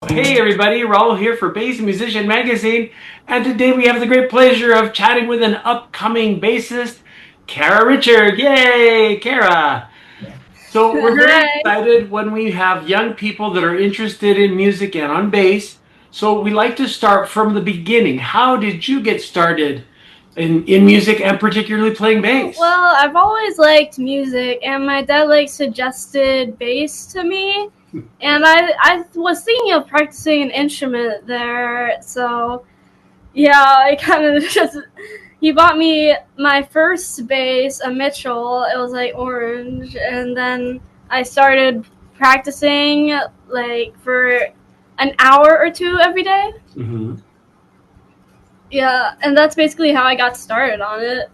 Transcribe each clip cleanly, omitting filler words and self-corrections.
Hey everybody, Raul here for Bass Musician Magazine, and today we have the great pleasure of chatting with an upcoming bassist, Cara Richard. Yay, Cara! So we're very Hi. excited when we have young people that are interested in music and on bass. So we like to start from the beginning. How did you get started in music and particularly playing bass? Well, I've always liked music, and my dad suggested bass to me, and I was thinking of practicing an instrument there. So yeah, I kind of just he bought me my first bass, a Mitchell. It was like orange, and then I started practicing for an hour or two every day. Mm-hmm. Yeah, and that's basically how I got started on it.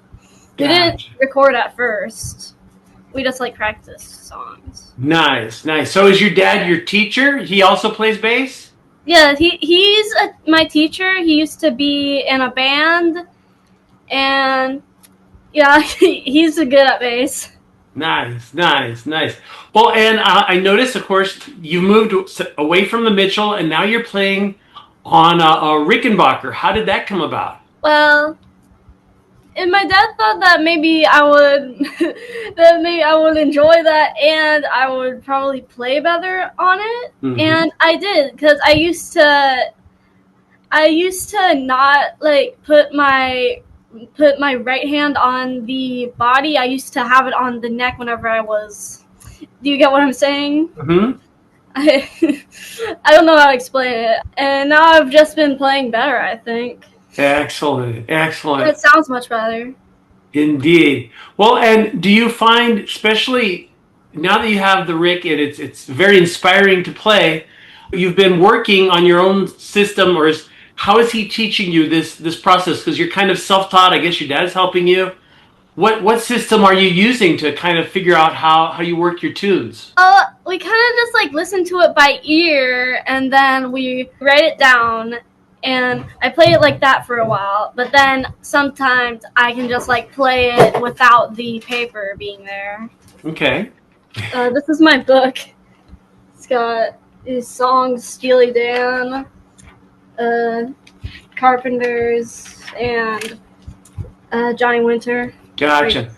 We didn't Gotcha. record at first. We just practiced songs. Nice, nice. So is your dad your teacher? He also plays bass? Yeah, he's my teacher. He used to be in a band, and yeah, he's good at bass. Nice, nice, nice. Well, and I noticed, of course, you moved away from the Mitchell, and now you're playing on a Rickenbacker. How did that come about? Well, and my dad thought that maybe I would that maybe I would enjoy that, and I would probably play better on it. Hmm. And I did, because I used to not put my right hand on the body. I used to have it on the neck whenever I was. Do you get what I'm saying? Hmm. I I don't know how to explain it. And now I've just been playing better, I think. Excellent, excellent, It sounds much better. indeed. Well, and do you find, especially now that you have the Rick, and it's very inspiring to play. You've been working on your own system, or how is he teaching you this process? Because you're kind of self-taught. I guess your dad's helping you. What system are you using to kind of figure out how you work your tunes? We kind of just listen to it by ear, and then we write it down. And I play it like that for a while, but then sometimes I can just play it without the paper being there. Okay. This is my book. It's got his songs, Steely Dan, uh, Carpenters, and Johnny Winter. Gotcha.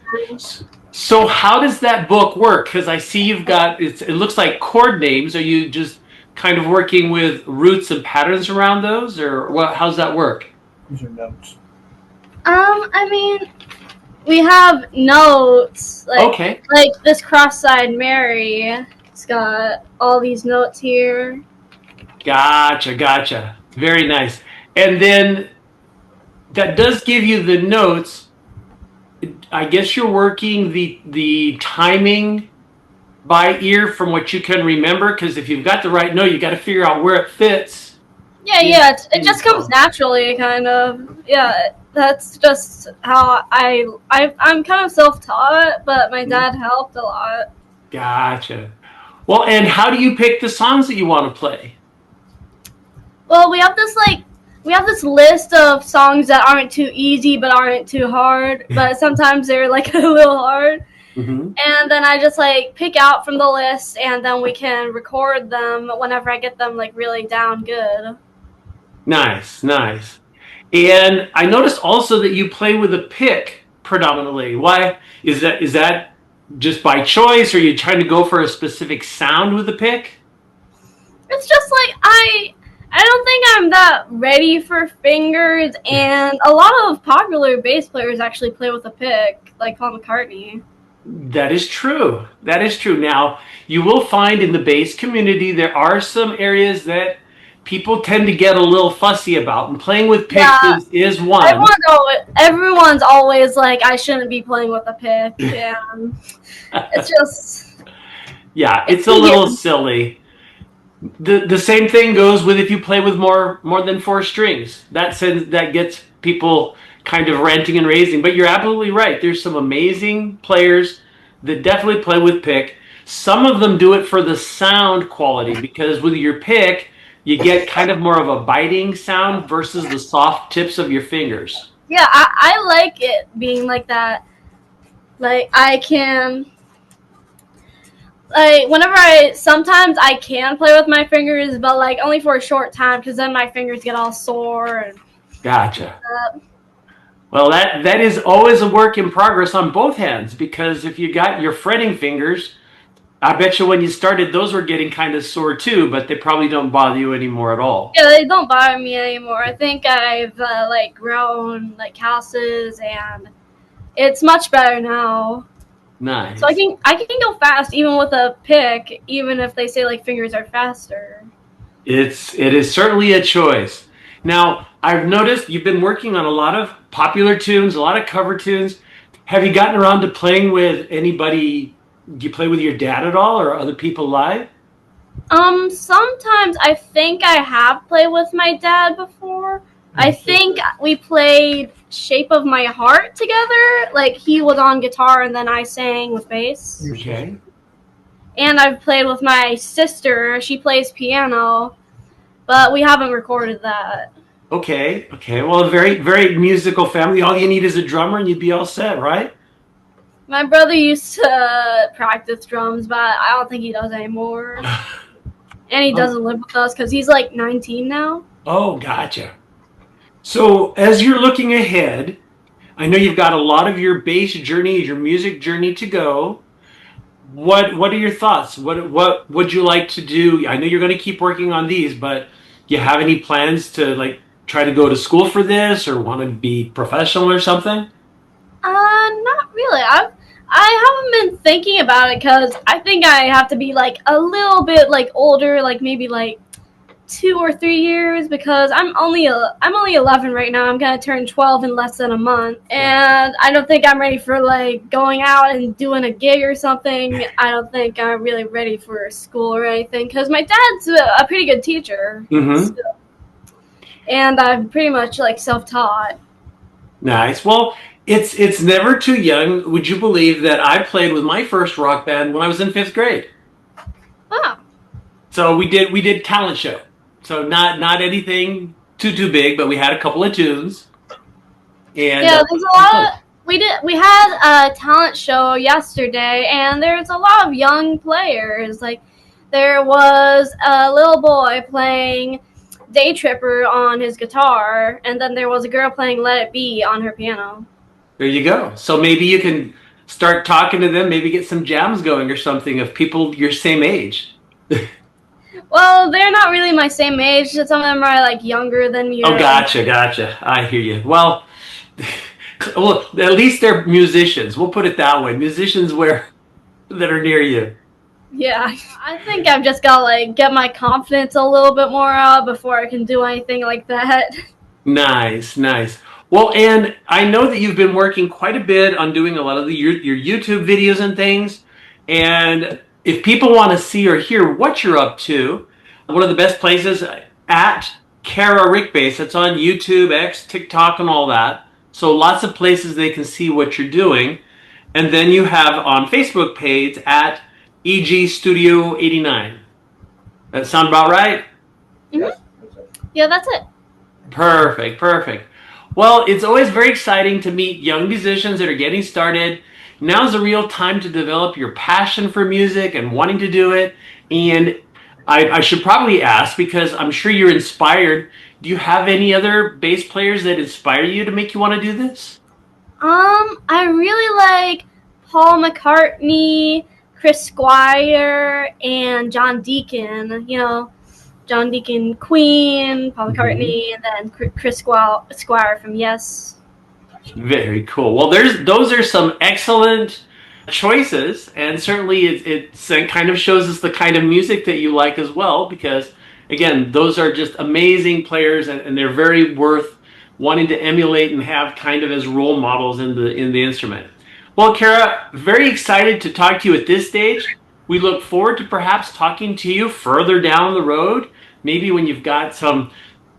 So how does that book work? Because I see you've got it looks like chord names. Are you just kind of working with roots and patterns around those, or how's that work? These are notes. I mean, we have notes Okay. like this cross-eyed Mary. It's got all these notes here. Gotcha, gotcha. Very nice. And then that does give you the notes. I guess you're working the timing by ear from what you can remember, because if you've got the right note, you got to figure out where it fits Yeah, in, yeah. It in the just comes song. naturally, kind of. Yeah, that's just how I'm kind of self-taught, but my dad helped a lot. Gotcha. Well, and how do you pick the songs that you want to play? Well, we have this list of songs that aren't too easy but aren't too hard, but sometimes they're a little hard. Hmm. And then I just pick out from the list, and then we can record them whenever I get them really down good. Nice, nice. And I noticed also that you play with a pick predominantly. Why is that? Is that just by choice, or are you trying to go for a specific sound with the pick? It's just I don't think I'm that ready for fingers, and a lot of popular bass players actually play with a pick, like Paul McCartney. That is true. That is true. Now, you will find in the bass community there are some areas that people tend to get a little fussy about, and playing with picks Yeah, is one. everyone's always like, I shouldn't be playing with a pick, and it's just Yeah, it's it's a little easier. silly. The same thing goes with if you play with more than four strings. That gets people kind of ranting and raising. But you're absolutely right. There's some amazing players that definitely play with pick. Some of them do it for the sound quality, because with your pick you get kind of more of a biting sound versus the soft tips of your fingers. Yeah, I like it being like that. Like I can like sometimes I can play with my fingers, but like only for a short time because then my fingers get all sore and Gotcha. uh, Well, that is always a work in progress on both hands, because if you got your fretting fingers, I bet you when you started, those were getting kind of sore too, but they probably don't bother you anymore at all. yeah, they don't bother me anymore. I think I've like grown like calluses and it's much better now. So Nice. I can go fast even with a pick, even if they say like fingers are faster. It is certainly a choice. Now, I've noticed you've been working on a lot of popular tunes, a lot of cover tunes. Have you gotten around to playing with anybody? Do you play with your dad at all or other people live? Sometimes I think I have played with my dad before. I think we played Shape of My Heart together. Like he was on guitar and then I sang with bass. Okay. And I've played with my sister. She plays piano, but we haven't recorded that. Okay. Okay. Well, a very, very musical family. All you need is a drummer and you'd be all set, right? My brother used to practice drums, but I don't think he does anymore. And he doesn't live with us because he's like 19 now. Oh, gotcha. So, as you're looking ahead, I know you've got a lot of your bass journey, your music journey to go. What are your thoughts? What would you like to do? I know you're going to keep working on these, but do you have any plans to like try to go to school for this or want to be professional or something? Not really. I haven't been thinking about it because I think I have to be like a little bit like older, like maybe like 2 or 3 years because I'm only 11 right now. I'm gonna turn 12 in less than a month, and I don't think I'm ready for like going out and doing a gig or something. I don't think I'm really ready for school or anything because my dad's a pretty good teacher, Mm-hmm. and I'm pretty much like self-taught. Nice. Well, it's never too young. Would you believe that I played with my first rock band when I was in fifth grade? Oh, So we did talent show. So not anything too big, but we had a couple of tunes. And yeah, there's a lot of we had a talent show yesterday, and there's a lot of young players. Like there was a little boy playing Day Tripper on his guitar, and then there was a girl playing Let It Be on her piano. there you go. So maybe you can start talking to them, maybe get some jams going or something of people your same age. Well, they're not really my same age. Some of them are like younger than me. Oh, gotcha. I hear you. Well, well, at least they're musicians. We'll put it that way. Musicians where that are near you. Yeah, I think I've just got to like get my confidence a little bit more up before I can do anything like that. Nice, nice. Well, and I know that you've been working quite a bit on doing a lot of your YouTube videos and things. And if people want to see or hear what you're up to, one of the best places at Cara Rickbass. It's on YouTube, X, TikTok, and all that. So lots of places they can see what you're doing. And then you have on Facebook page at EG Studio 89. That sound about right? Mm-hmm. Yeah, that's it. Perfect, perfect. Well, it's always very exciting to meet young musicians that are getting started. Now's the real time to develop your passion for music and wanting to do it. And I should probably ask, because I'm sure you're inspired, do you have any other bass players that inspire you to make you want to do this? I really like Paul McCartney, Chris Squire, and John Deacon. You know, John Deacon, Queen, Paul McCartney, and then Chris Squire from Yes. Very cool. Well, those are some excellent choices, and certainly it kind of shows us the kind of music that you like as well. Because again, those are just amazing players, and they're very worth wanting to emulate and have kind of as role models in the instrument. Well, Cara, very excited to talk to you at this stage. We look forward to perhaps talking to you further down the road, maybe when you've got some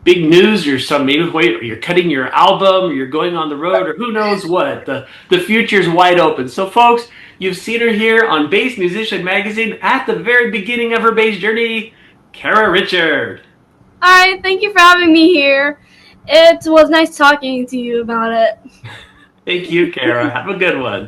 big news or you're cutting your album or you're going on the road or who knows what. The future's wide open. So folks, you've seen her here on Bass Musician Magazine at the very beginning of her bass journey, Cara Richard. Alright, thank you for having me here. It was nice talking to you about it. Thank you, Cara. Have a good one.